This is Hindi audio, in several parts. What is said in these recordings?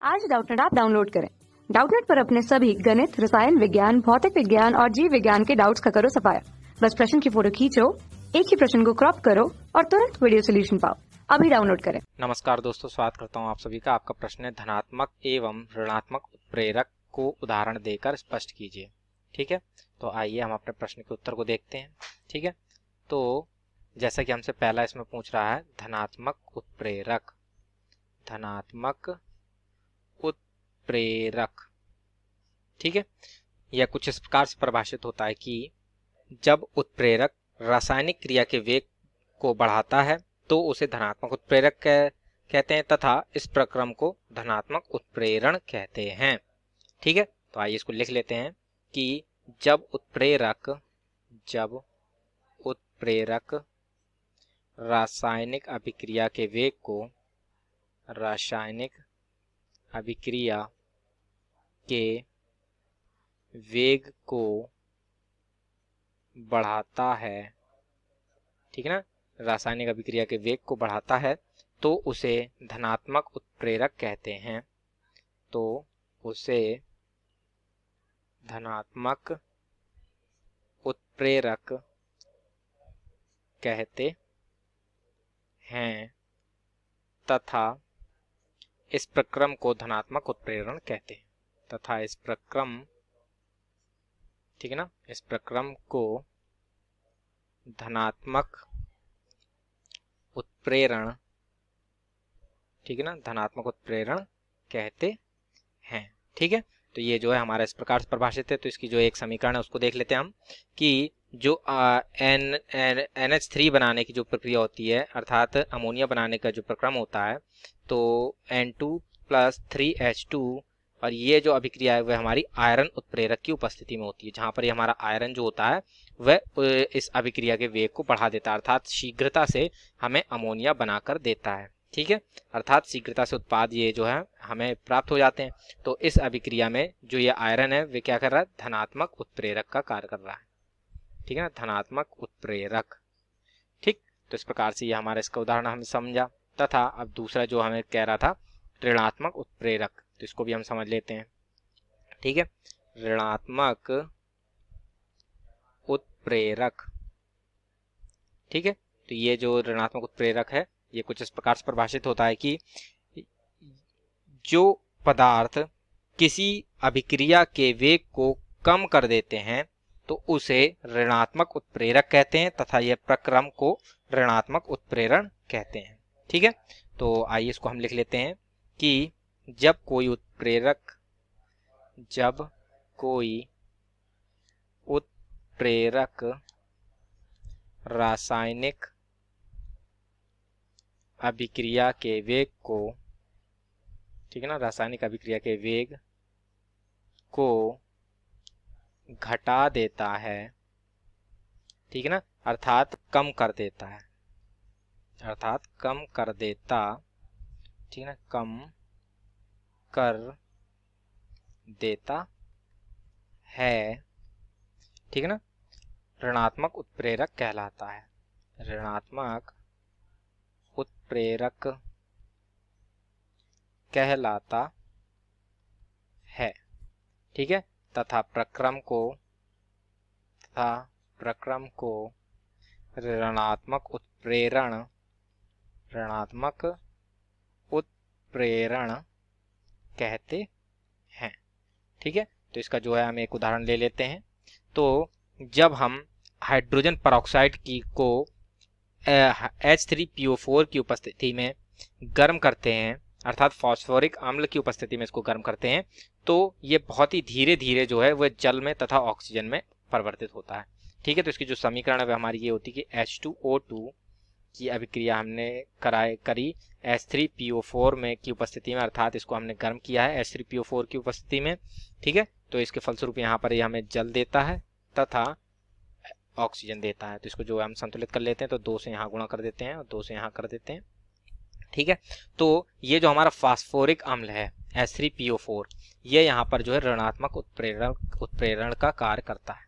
आज डाउटनेट ऐप डाउनलोड करें। डाउटनेट पर अपने सभी गणित, रसायन विज्ञान, भौतिक विज्ञान और जीव विज्ञान के डाउट्स का करो सफाया। बस प्रश्न की फोटो खींचो, एक ही प्रश्न को क्रॉप करो और तुरंत वीडियो सोल्यूशन पाओ। अभी डाउनलोड करें। नमस्कार दोस्तों, स्वागत करता हूं आप सभी का। आपका प्रश्न है धनात्मक एवं ऋणात्मक उत्प्रेरक को उदाहरण देकर स्पष्ट कीजिए। ठीक है, तो आइए हम अपने प्रश्न के उत्तर को देखते हैं। ठीक है, तो जैसा कि हमसे पहला इसमें पूछ रहा है धनात्मक उत्प्रेरक, धनात्मक उत्प्रेरक। ठीक है, यह कुछ इस प्रकार से परिभाषित होता है कि जब उत्प्रेरक रासायनिक क्रिया के वेग को बढ़ाता है तो उसे धनात्मक उत्प्रेरक कहते हैं तथा इस प्रक्रम को धनात्मक उत्प्रेरण कहते हैं। ठीक है, तो आइए इसको लिख लेते हैं कि जब उत्प्रेरक रासायनिक अभिक्रिया के वेग को बढ़ाता है, ठीक है ना, रासायनिक अभिक्रिया के वेग को बढ़ाता है तो उसे धनात्मक उत्प्रेरक कहते हैं। तो उसे धनात्मक उत्प्रेरक कहते हैं तथा इस प्रक्रम को धनात्मक उत्प्रेरण कहते हैं। तथा इस प्रक्रम, ठीक है ना, इस प्रक्रम को धनात्मक उत्प्रेरण, ठीक है ना, धनात्मक उत्प्रेरण कहते हैं। ठीक है, तो ये जो है हमारा इस प्रकार से परिभाषित है। तो इसकी जो एक समीकरण है उसको देख लेते हैं हम कि जो NH3 बनाने की जो प्रक्रिया होती है, अर्थात अमोनिया बनाने का जो प्रक्रम होता है, तो N2 + 3H2, और ये जो अभिक्रिया है वह हमारी आयरन उत्प्रेरक की उपस्थिति में होती है, जहां पर ये हमारा आयरन जो होता है वह इस अभिक्रिया के वेग को बढ़ा देता है, अर्थात शीघ्रता से हमें अमोनिया बनाकर देता है। ठीक है, अर्थात शीघ्रता से उत्पाद ये जो है हमें प्राप्त हो जाते हैं। तो इस अभिक्रिया में जो ये आयरन है वे क्या कर रहा है, धनात्मक उत्प्रेरक का कार्य कर रहा है। ठीक है ना, धनात्मक उत्प्रेरक। ठीक, तो इस प्रकार से ये हमारा इसका उदाहरण हमने समझा। तथा अब दूसरा जो हमें कह रहा था ऋणात्मक उत्प्रेरक, तो इसको भी हम समझ लेते हैं। ठीक है, ऋणात्मक उत्प्रेरक। ठीक है, तो ये जो ऋणात्मक उत्प्रेरक है ये कुछ इस प्रकार से परिभाषित होता है कि जो पदार्थ किसी अभिक्रिया के वेग को कम कर देते हैं तो उसे ऋणात्मक उत्प्रेरक कहते हैं तथा यह प्रक्रम को ऋणात्मक उत्प्रेरण कहते हैं। ठीक है, तो आइए इसको हम लिख लेते हैं कि जब कोई उत्प्रेरक रासायनिक अभिक्रिया के वेग को, ठीक है ना, रासायनिक अभिक्रिया के वेग को घटा देता है, ठीक है ना, अर्थात कम कर देता है, ठीक है ना, कम कर देता है, ठीक है ना, ऋणात्मक उत्प्रेरक कहलाता है। ऋणात्मक उत्प्रेरक कहलाता है। ठीक है, तथा प्रक्रम को ऋणात्मक उत्प्रेरण कहते हैं। ठीक है, तो इसका जो है हम एक उदाहरण ले लेते हैं। तो जब हम हाइड्रोजन परऑक्साइड को H3PO4 की उपस्थिति में गर्म करते हैं, अर्थात फास्फोरिक अम्ल की उपस्थिति में इसको गर्म करते हैं, तो ये बहुत ही धीरे धीरे जो है वह जल में तथा ऑक्सीजन में परिवर्तित होता है। ठीक है, तो इसकी जो समीकरण है वह हमारी ये होती है कि H2O2 की अभिक्रिया हमने करी H3PO4 में की उपस्थिति में, अर्थात इसको हमने गर्म किया है H3PO4 की उपस्थिति में। ठीक है, तो इसके फलस्वरूप यहाँ पर ये हमें जल देता है तथा ऑक्सीजन देता है। तो इसको जो हम संतुलित कर लेते हैं, तो 2 से यहाँ गुणा कर देते हैं और 2 से यहाँ कर देते हैं। ठीक है, तो ये जो हमारा फास्फोरिक अम्ल है H3PO4, ये यहाँ पर जो है ऋणात्मक उत्प्रेरण का कार्य करता है।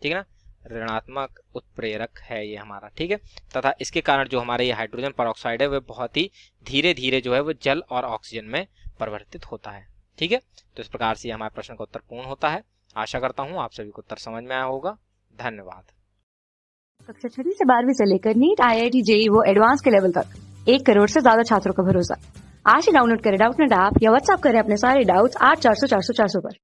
ठीक है ना, ऋणात्मक उत्प्रेरक है ये हमारा। ठीक है, तथा इसके कारण जो हमारे ये हाइड्रोजन परऑक्साइड है वह बहुत ही धीरे धीरे जो है वो जल और ऑक्सीजन में परिवर्तित होता है। ठीक है, तो इस प्रकार से हमारे प्रश्न का उत्तर पूर्ण होता है। आशा करता हूँ आप सभी को उत्तर समझ में आया होगा। धन्यवाद। कक्षा 6 से 12वीं से लेकर नीट, IIT, JEE वो एडवांस के लेवल तक 1 करोड़ से ज्यादा छात्रों का भरोसा। आज ही डाउनलोड करें डाउटनेट ऐप या व्हाट्सएप करें अपने सारे डाउट्स 8400 400 400 पर।